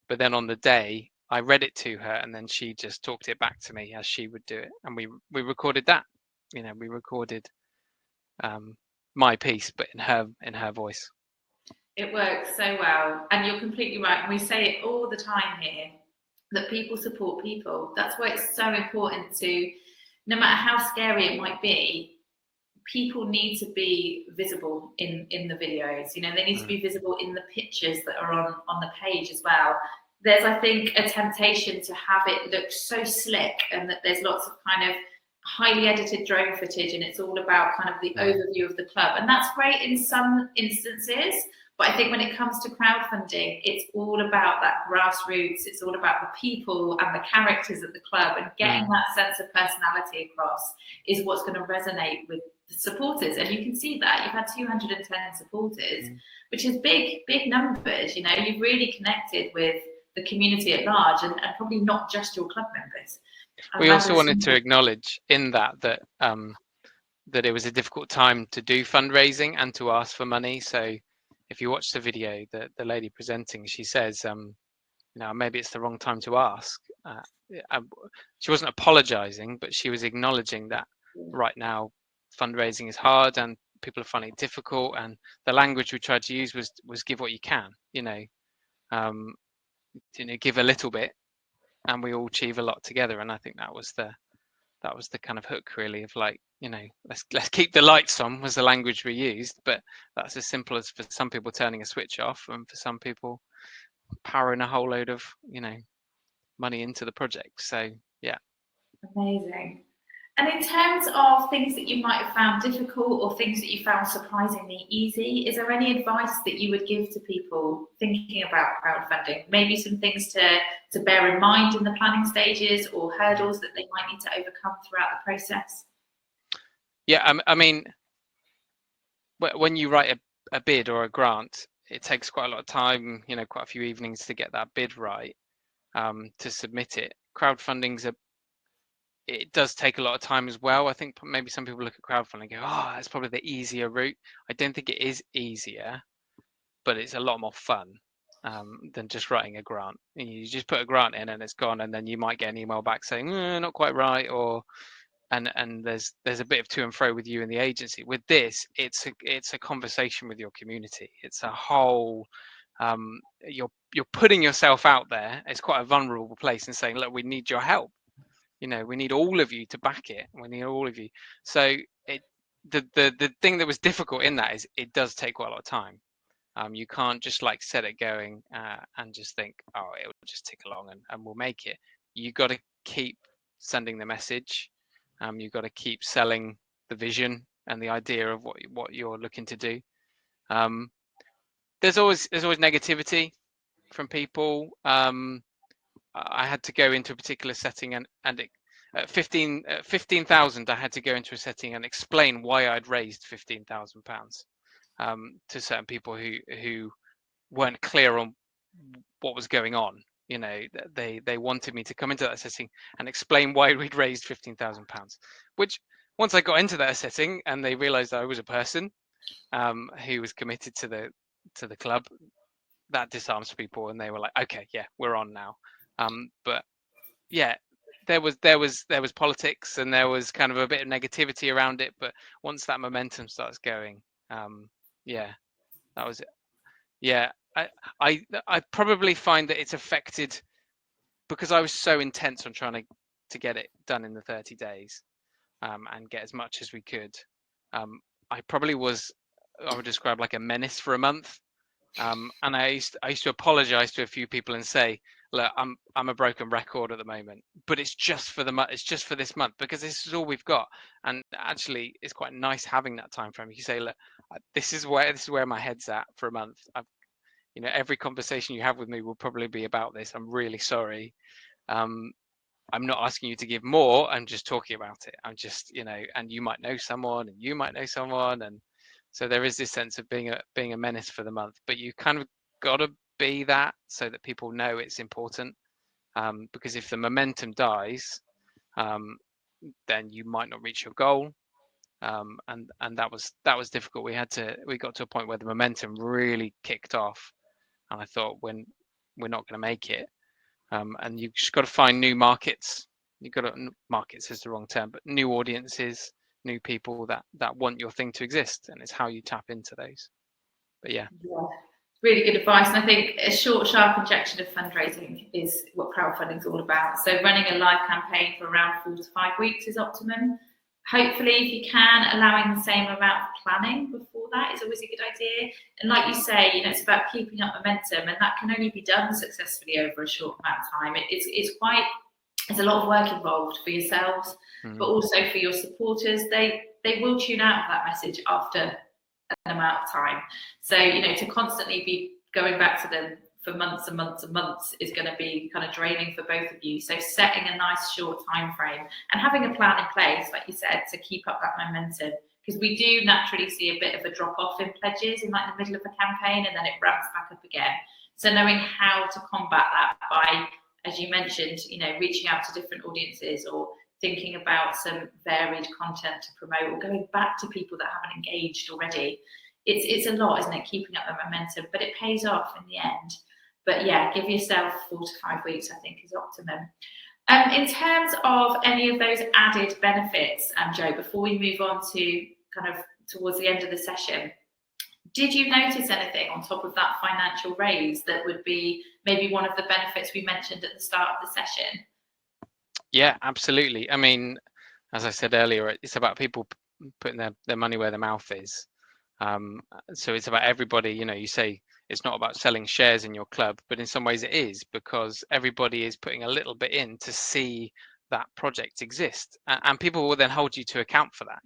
but then on the day I read it to her and then she just talked it back to me as she would do it, and we recorded that. We recorded my piece, but in her voice. It works so well, and you're completely right. And we say it all the time here that people support people. That's why it's so important to, no matter how scary it might be, people need to be visible in the videos. They need to be visible in the pictures that are on the page as well. There's, I think, a temptation to have it look so slick, and that there's lots of kind of highly edited drone footage, and it's all about kind of the overview of the club, and that's great in some instances. But I think when it comes to crowdfunding, it's all about that grassroots. It's all about the people and the characters at the club, and getting that sense of personality across is what's going to resonate with the supporters. And you can see that you've had 210 supporters, which is big numbers. You've really connected with the community at large, and probably not just your club members. We also wanted to acknowledge in that it was a difficult time to do fundraising and to ask for money. So if you watch the video, the lady presenting, she says, maybe it's the wrong time to ask. She wasn't apologizing, but she was acknowledging that right now fundraising is hard and people are finding it difficult. And the language we tried to use was give what you can, give a little bit, and we all achieve a lot together. And I think that was the kind of hook, really, of like, let's keep the lights on was the language we used, but that's as simple as for some people turning a switch off, and for some people powering a whole load of money into the project. So yeah. Amazing. And in terms of things that you might have found difficult or things that you found surprisingly easy, is there any advice that you would give to people thinking about crowdfunding? Maybe some things to bear in mind in the planning stages, or hurdles that they might need to overcome throughout the process? Yeah, I mean, when you write a bid or a grant, it takes quite a lot of time, quite a few evenings to get that bid right, to submit it. It does take a lot of time as well. I think maybe some people look at crowdfunding and go, oh, that's probably the easier route. I don't think it is easier, but it's a lot more fun than just writing a grant. You just put a grant in and it's gone, and then you might get an email back saying, not quite right, and there's a bit of to and fro with you and the agency. With this, it's a conversation with your community. It's a whole, you're putting yourself out there. It's quite a vulnerable place, and saying, look, we need your help. We need all of you to back it. We need all of you. So the thing that was difficult in that is it does take quite a lot of time. You can't just set it going and just think, oh, it will just tick along and we'll make it. You got to keep sending the message. You've got to keep selling the vision and the idea of what you're looking to do. There's always negativity from people. I had to go into a particular setting and at 15,000, I had to go into a setting and explain why I'd raised £15,000 to certain people who weren't clear on what was going on. They wanted me to come into that setting and explain why we'd raised £15,000, which once I got into that setting and they realized I was a person who was committed to the club, that disarms people, and they were like, okay, yeah, we're on now. But yeah, there was politics, and there was kind of a bit of negativity around it, but once that momentum starts going, yeah, that was it. Yeah, I probably find that it's affected because I was so intense on trying to get it done in the 30 days, and get as much as we could. I probably was, I would describe like a menace for a month. And I used to apologize to a few people and say, look, I'm a broken record at the moment, but it's just for it's just for this month, because this is all we've got. And actually, it's quite nice having that time frame. You say, look, this is where my head's at for a month. Every conversation you have with me will probably be about this. I'm really sorry. I'm not asking you to give more. I'm just talking about it. I'm just, and you might know someone, and you might know someone, and so there is this sense of being a menace for the month. But you kind of got to be that so that people know it's important. Because if the momentum dies, then you might not reach your goal. And that was difficult. We got to a point where the momentum really kicked off, and I thought, when we're not going to make it. And you've just got to find new markets. Markets is the wrong term, but new audiences, new people that want your thing to exist, and it's how you tap into those. But yeah, really good advice. And I think a short, sharp injection of fundraising is what crowdfunding is all about. So running a live campaign for around 4 to 5 weeks is optimum. Hopefully, if you can, allowing the same amount of planning before that is always a good idea. And like you say, it's about keeping up momentum, and that can only be done successfully over a short amount of time. There's a lot of work involved for yourselves, but also for your supporters. They will tune out of that message after an amount of time. So, to constantly be going back to them for months and months and months is going to be kind of draining for both of you. So setting a nice short time frame and having a plan in place, like you said, to keep up that momentum, because we do naturally see a bit of a drop off in pledges in like the middle of a campaign, and then it ramps back up again. So knowing how to combat that by, as you mentioned, reaching out to different audiences, or thinking about some varied content to promote, or going back to people that haven't engaged already. It's a lot, isn't it, keeping up the momentum, but it pays off in the end. But yeah, give yourself 4 to 5 weeks, I think, is optimum. In terms of any of those added benefits, Joe, before we move on to kind of towards the end of the session, did you notice anything on top of that financial raise that would be maybe one of the benefits we mentioned at the start of the session? Yeah, absolutely. I mean, as I said earlier, it's about people putting their money where their mouth is. So it's about everybody. You say it's not about selling shares in your club, but in some ways it is, because everybody is putting a little bit in to see that project exist, and people will then hold you to account for that.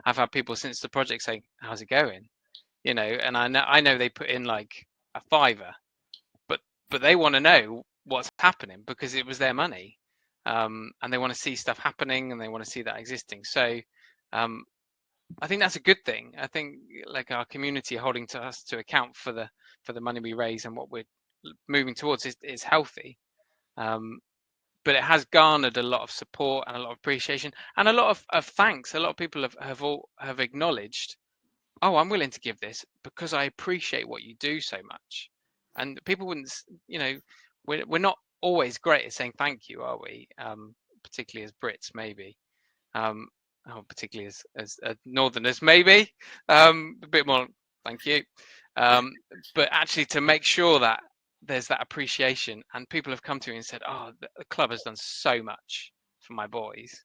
I've had people since the project saying, "How's it going?" And I know they put in like a $5, but they want to know what's happening because it was their money, and they want to see stuff happening, and they want to see that existing. So I think that's a good thing. I think like our community holding to us to account for the money we raise and what we're moving towards is healthy. But it has garnered a lot of support and a lot of appreciation and a lot of thanks. A lot of people have acknowledged, oh, I'm willing to give this because I appreciate what you do so much. And people wouldn't, we're not always great at saying thank you, are we? Particularly as Brits, maybe. Particularly as Northerners, maybe a bit more. Thank you, but actually to make sure that there's that appreciation, and people have come to me and said, "Oh, the club has done so much for my boys,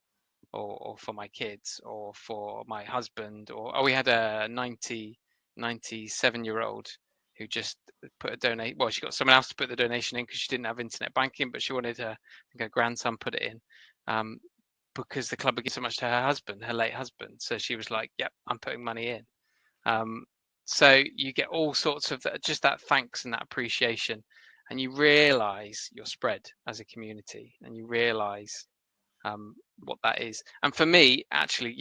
or for my kids, or for my husband." Or we had a 97-year-old who just put a donate. Well, she got someone else to put the donation in because she didn't have internet banking, but she wanted her grandson put it in. Because the club would give so much to her late husband. So she was like, yep, I'm putting money in. So you get all sorts of just that thanks and that appreciation, and you realize you're spread as a community, and you realize what that is. And for me, actually,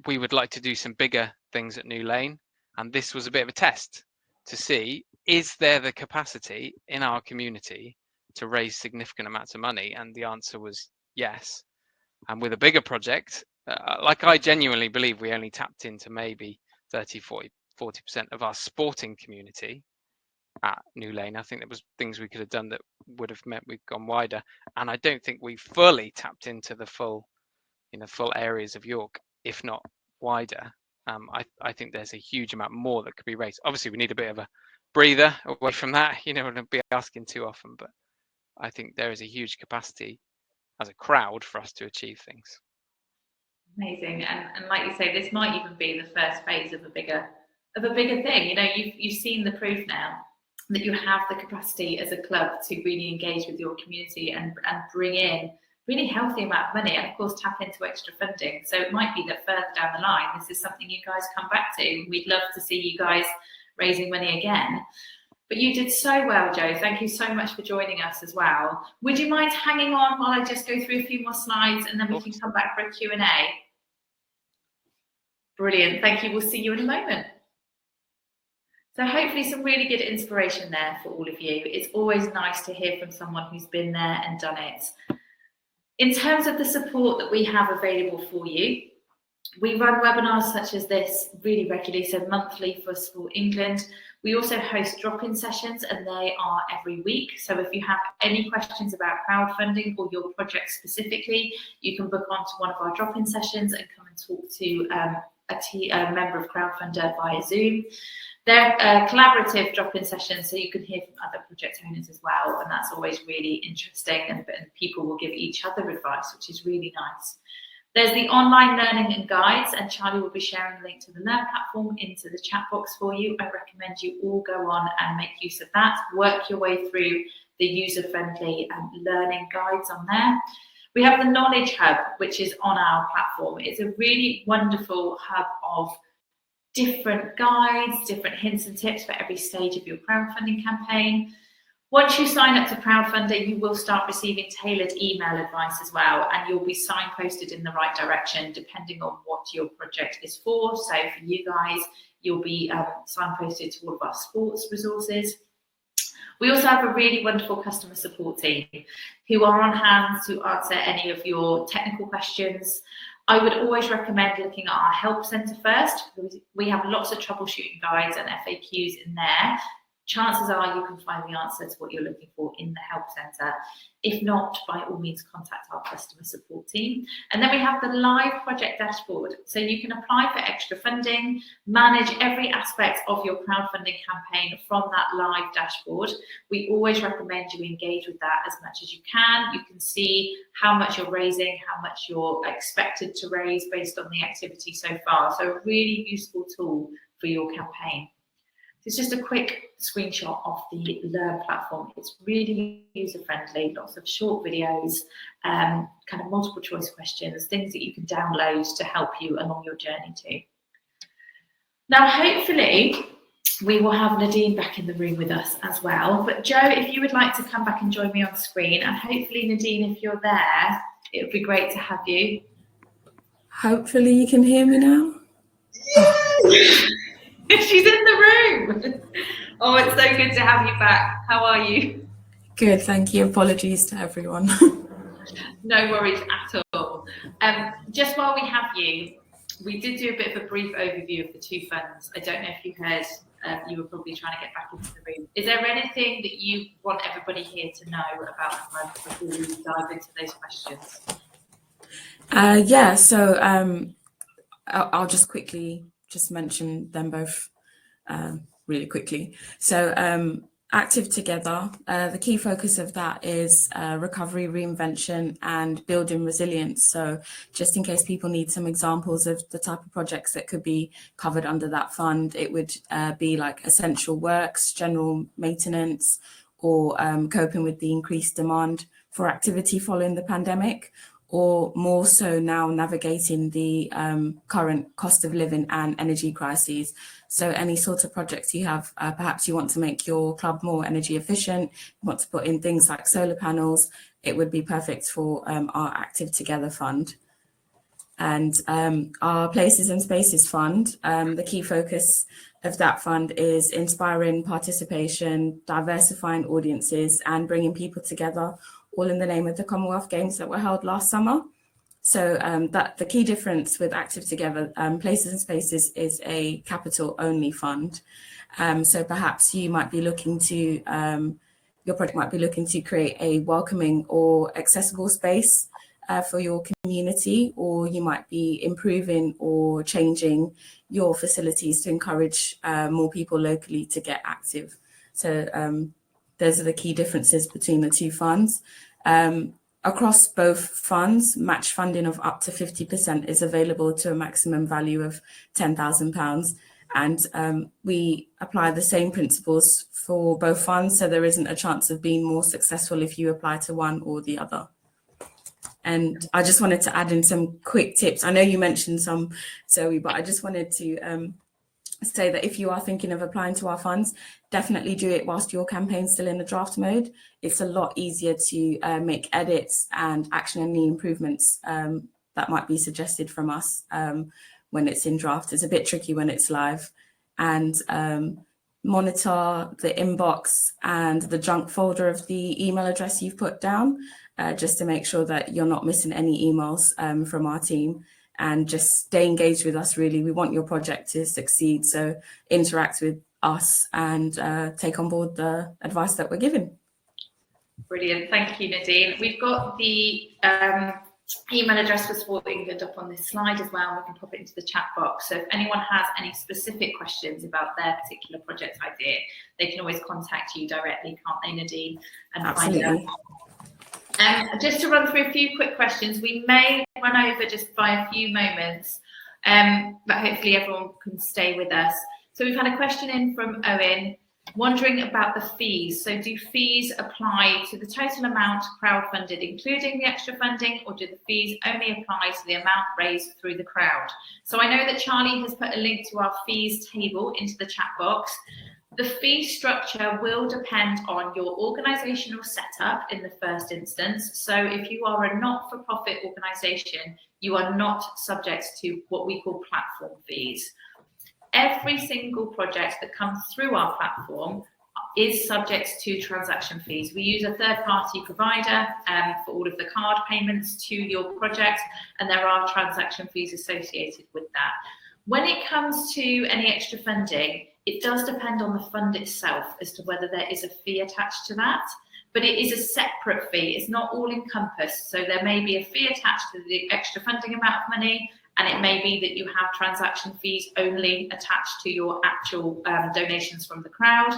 we would like to do some bigger things at New Lane. And this was a bit of a test to see, is there the capacity in our community to raise significant amounts of money? And the answer was yes. And with a bigger project, like I genuinely believe we only tapped into maybe 30, 40% of our sporting community at New Lane. I think there was things we could have done that would have meant we'd gone wider. And I don't think we fully tapped into the full areas of York, if not wider. I think there's a huge amount more that could be raised. Obviously, we need a bit of a breather away from that, you know, and be asking too often, but I think there is a huge capacity as a crowd for us to achieve things. Amazing, and like you say, this might even be the first phase of a bigger thing. You know, you've seen the proof now that you have the capacity as a club to really engage with your community and bring in really healthy amount of money, and of course tap into extra funding. So it might be that further down the line, this is something you guys come back to. We'd love to see you guys raising money again. But you did so well, Joe. Thank you so much for joining us as well. Would you mind hanging on while I just go through a few more slides, and then we can come back for a Q&A? Brilliant. Thank you. We'll see you in a moment. So hopefully some really good inspiration there for all of you. It's always nice to hear from someone who's been there and done it. In terms of the support that we have available for you, we run webinars such as this really regularly, so monthly for Sport England. We also host drop-in sessions, and they are every week. So if you have any questions about crowdfunding or your project specifically, you can book onto one of our drop-in sessions and come and talk to a member of Crowdfunder via Zoom. They're collaborative drop-in sessions, so you can hear from other project owners as well, and that's always really interesting, and people will give each other advice, which is really nice. There's the online learning and guides, and Charlie will be sharing a link to the Learn platform into the chat box for you. I recommend you all go on and make use of that. Work your way through the user-friendly learning guides on there. We have the Knowledge Hub, which is on our platform. It's a really wonderful hub of different guides, different hints and tips for every stage of your crowdfunding campaign. Once you sign up to Crowdfunder, you will start receiving tailored email advice as well, and you'll be signposted in the right direction depending on what your project is for. So for you guys, you'll be signposted to all of our sports resources. We also have a really wonderful customer support team who are on hand to answer any of your technical questions. I would always recommend looking at our help centre first. We have lots of troubleshooting guides and FAQs in there. Chances are you can find the answer to what you're looking for in the help centre. If not, by all means, contact our customer support team. And then we have the live project dashboard. So you can apply for extra funding, manage every aspect of your crowdfunding campaign from that live dashboard. We always recommend you engage with that as much as you can. You can see how much you're raising, how much you're expected to raise based on the activity so far. So a really useful tool for your campaign. It's just a quick screenshot of the Learn platform. It's really user-friendly, lots of short videos, kind of multiple choice questions, things that you can download to help you along your journey too. Now, hopefully, we will have Nadine back in the room with us as well. But Joe, if you would like to come back and join me on screen, and hopefully, Nadine, if you're there, it would be great to have you. Hopefully you can hear me now. Yay! She's in the room. Oh, it's so good to have you back. How are you? Good, thank you. Apologies to everyone. No worries at all. Just while we have you, we did do a bit of a brief overview of the two funds. I don't know if you heard, you were probably trying to get back into the room. Is there anything that you want everybody here to know about the fund before we dive into those questions? Yeah, so I'll just quickly mention them both really quickly. So Active Together, the key focus of that is recovery, reinvention, and building resilience. So just in case people need some examples of the type of projects that could be covered under that fund, it would be like essential works, general maintenance, or coping with the increased demand for activity following the pandemic, or more so now navigating the current cost of living and energy crises. So any sort of projects you have, perhaps you want to make your club more energy efficient, you want to put in things like solar panels, it would be perfect for our Active Together fund. And our Places and Spaces fund, the key focus of that fund is inspiring participation, diversifying audiences, and bringing people together, all in the name of the Commonwealth Games that were held last summer. So that the key difference with Active Together, Places and Spaces is a capital only fund. So perhaps you might be looking to, your project might be looking to create a welcoming or accessible space for your community, or you might be improving or changing your facilities to encourage more people locally to get active. So those are the key differences between the two funds. Across both funds, match funding of up to 50% is available to a maximum value of £10,000. And we apply the same principles for both funds, so there isn't a chance of being more successful if you apply to one or the other. And I just wanted to add in some quick tips. I know you mentioned some, Zoe, but I just wanted to say that if you are thinking of applying to our funds, definitely do it whilst your campaign's still in the draft mode. It's a lot easier to make edits and action any improvements that might be suggested from us when it's in draft. It's a bit tricky when it's live. And monitor the inbox and the junk folder of the email address you've put down, just to make sure that you're not missing any emails from our team. And just stay engaged with us, really. We want your project to succeed. So interact with us and take on board the advice that we're given. Brilliant. Thank you, Nadine. We've got the email address for Sport England up on this slide as well. We can pop it into the chat box. So if anyone has any specific questions about their particular project idea, they can always contact you directly, can't they, Nadine? And Absolutely. find out. Just to run through a few quick questions, we may run over just by a few moments, but hopefully everyone can stay with us. So we've had a question in from Owen, wondering about the fees. So do fees apply to the total amount crowdfunded, including the extra funding, or do the fees only apply to the amount raised through the crowd? So I know that Charlie has put a link to our fees table into the chat box. The fee structure will depend on your organisational setup in the first instance. So if you are a not-for-profit organisation, you are not subject to what we call platform fees. Every single project that comes through our platform is subject to transaction fees. We use a third-party provider for all of the card payments to your project, and there are transaction fees associated with that. When it comes to any extra funding, it does depend on the fund itself as to whether there is a fee attached to that, but it is a separate fee. It's not all encompassed. So there may be a fee attached to the extra funding amount of money, and it may be that you have transaction fees only attached to your actual donations from the crowd.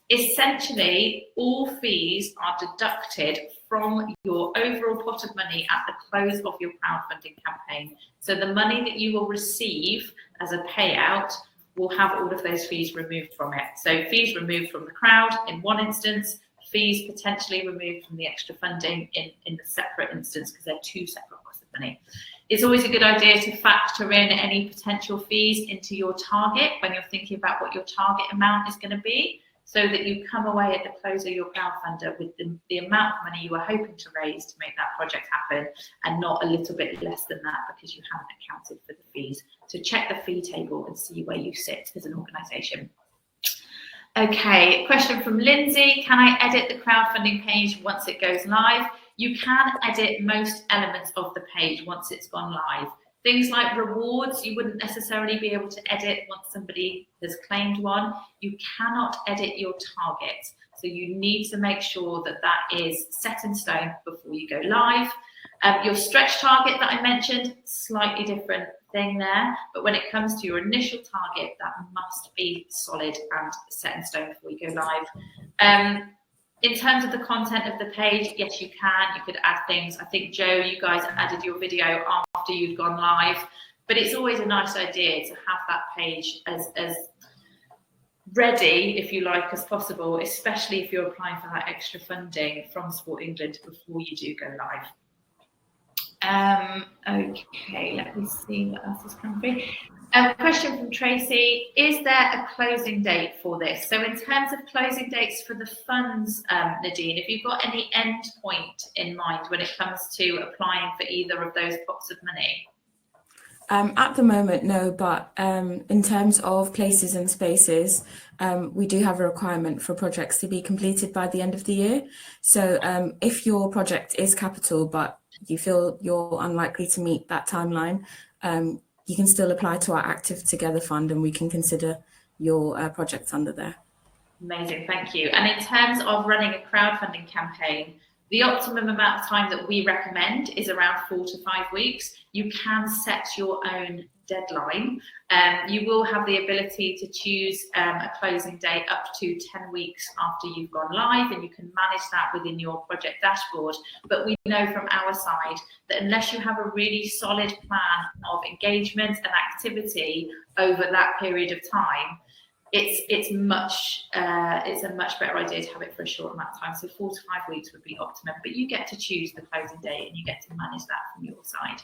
Essentially, all fees are deducted from your overall pot of money at the close of your crowdfunding campaign. So the money that you will receive as a payout will have all of those fees removed from it. So fees removed from the crowd in one instance, fees potentially removed from the extra funding in the separate instance, because they're two separate pots of money. It's always a good idea to factor in any potential fees into your target when you're thinking about what your target amount is going to be, so that you come away at the close of your crowdfunder with the amount of money you were hoping to raise to make that project happen, and not a little bit less than that because you haven't accounted for the fees. So check the fee table and see where you sit as an organisation. Okay, question from Lindsay. Can I edit the crowdfunding page once it goes live? You can edit most elements of the page once it's gone live. Things like rewards, you wouldn't necessarily be able to edit once somebody has claimed one. You cannot edit your target. So you need to make sure that that is set in stone before you go live. Your stretch target that I mentioned, slightly different thing there. But when it comes to your initial target, that must be solid and set in stone before you go live. In terms of the content of the page, yes, you can. You could add things. I think, Joe, you guys added your video after you'd gone live. But it's always a nice idea to have that page as ready, if you like, as possible, especially if you're applying for that extra funding from Sport England before you do go live. Okay, let me see what else has come through. A question from Tracy, is there a closing date for this? So in terms of closing dates for the funds, Nadine, have you got any end point in mind when it comes to applying for either of those pots of money? At the moment, no, but in terms of places and spaces, we do have a requirement for projects to be completed by the end of the year. So if your project is capital, but you feel you're unlikely to meet that timeline, you can still apply to our Active Together Fund and we can consider your project under there. Amazing, thank you. And in terms of running a crowdfunding campaign, The optimum amount of time that we recommend is around 4 to 5 weeks. You can set your own deadline. You will have the ability to choose a closing date up to 10 weeks after you've gone live, and you can manage that within your project dashboard. But we know from our side that unless you have a really solid plan of engagement and activity over that period of time, it's a much better idea to have it for a short amount of time. So 4 to 5 weeks would be optimum, but you get to choose the closing date and you get to manage that from your side.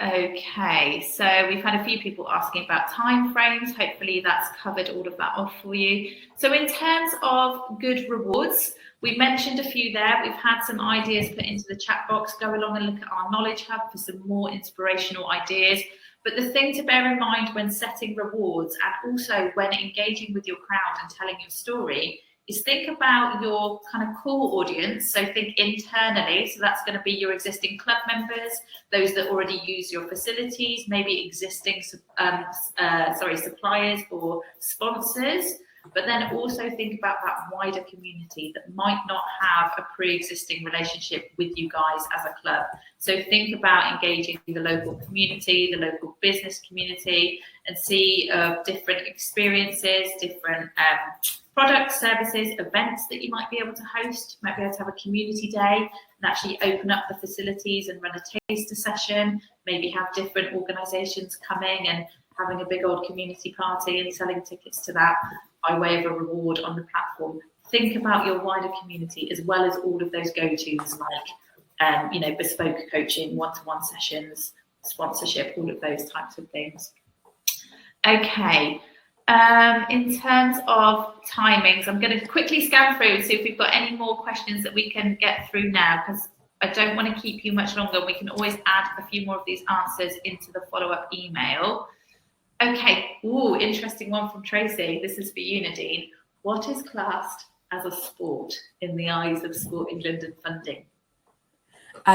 Okay, so we've had a few people asking about timeframes. Hopefully that's covered all of that off for you. So in terms of good rewards, we mentioned a few there. We've had some ideas put into the chat box. Go along and look at our Knowledge Hub for some more inspirational ideas. But the thing to bear in mind when setting rewards and also when engaging with your crowd and telling your story is think about your kind of core audience. So think internally. So that's going to be your existing club members, those that already use your facilities, maybe existing suppliers or sponsors. But then also think about that wider community that might not have a pre-existing relationship with you guys as a club. So think about engaging the local community, the local business community, and see different experiences, different products, services, events that you might be able to host. You might be able to have a community day and actually open up the facilities and run a taster session, maybe have different organisations coming and having a big old community party and selling tickets to that by way of a reward on the platform. Think about your wider community as well as all of those go-tos like bespoke coaching, one-to-one sessions, sponsorship, all of those types of things. Okay, in terms of timings, I'm going to quickly scan through and see if we've got any more questions that we can get through now, because I don't want to keep you much longer. We can always add a few more of these answers into the follow-up email. Okay, ooh, interesting one from Tracy. This is for you, Nadine. What is classed as a sport in the eyes of Sport England and funding?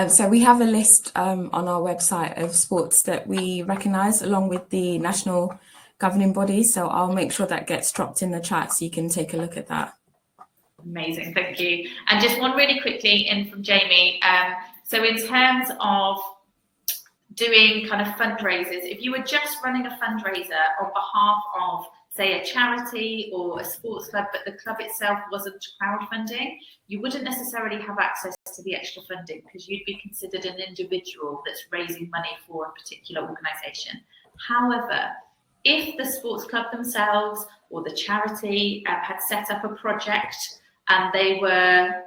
So we have a list on our website of sports that we recognise along with the national governing body. So I'll make sure that gets dropped in the chat so you can take a look at that. Amazing, thank you. And just one really quickly in from Jamie. So in terms of doing kind of fundraisers, if you were just running a fundraiser on behalf of, say, a charity or a sports club, but the club itself wasn't crowdfunding, you wouldn't necessarily have access to the extra funding because you'd be considered an individual that's raising money for a particular organisation. However, if the sports club themselves or the charity had set up a project and they were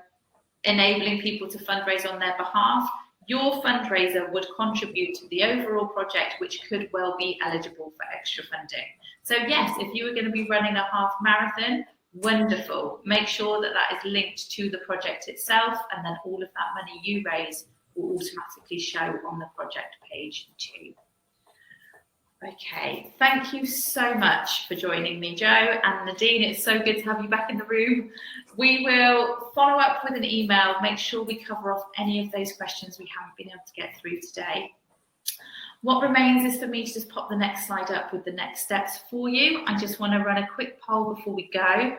enabling people to fundraise on their behalf, your fundraiser would contribute to the overall project, which could well be eligible for extra funding. So yes, if you were going to be running a half marathon, wonderful. Make sure that that is linked to the project itself, and then all of that money you raise will automatically show on the project page too. Okay, thank you so much for joining me, Joe and Nadine. It's so good to have you back in the room. We will follow up with an email, make sure we cover off any of those questions we haven't been able to get through today. What remains is for me to just pop the next slide up with the next steps for you. I just want to run a quick poll before we go.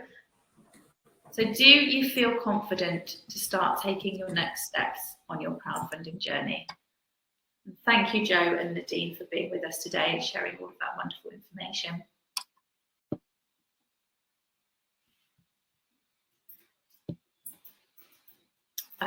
So do you feel confident to start taking your next steps on your crowdfunding journey? Thank you, Joe and Nadine, for being with us today and sharing all of that wonderful information.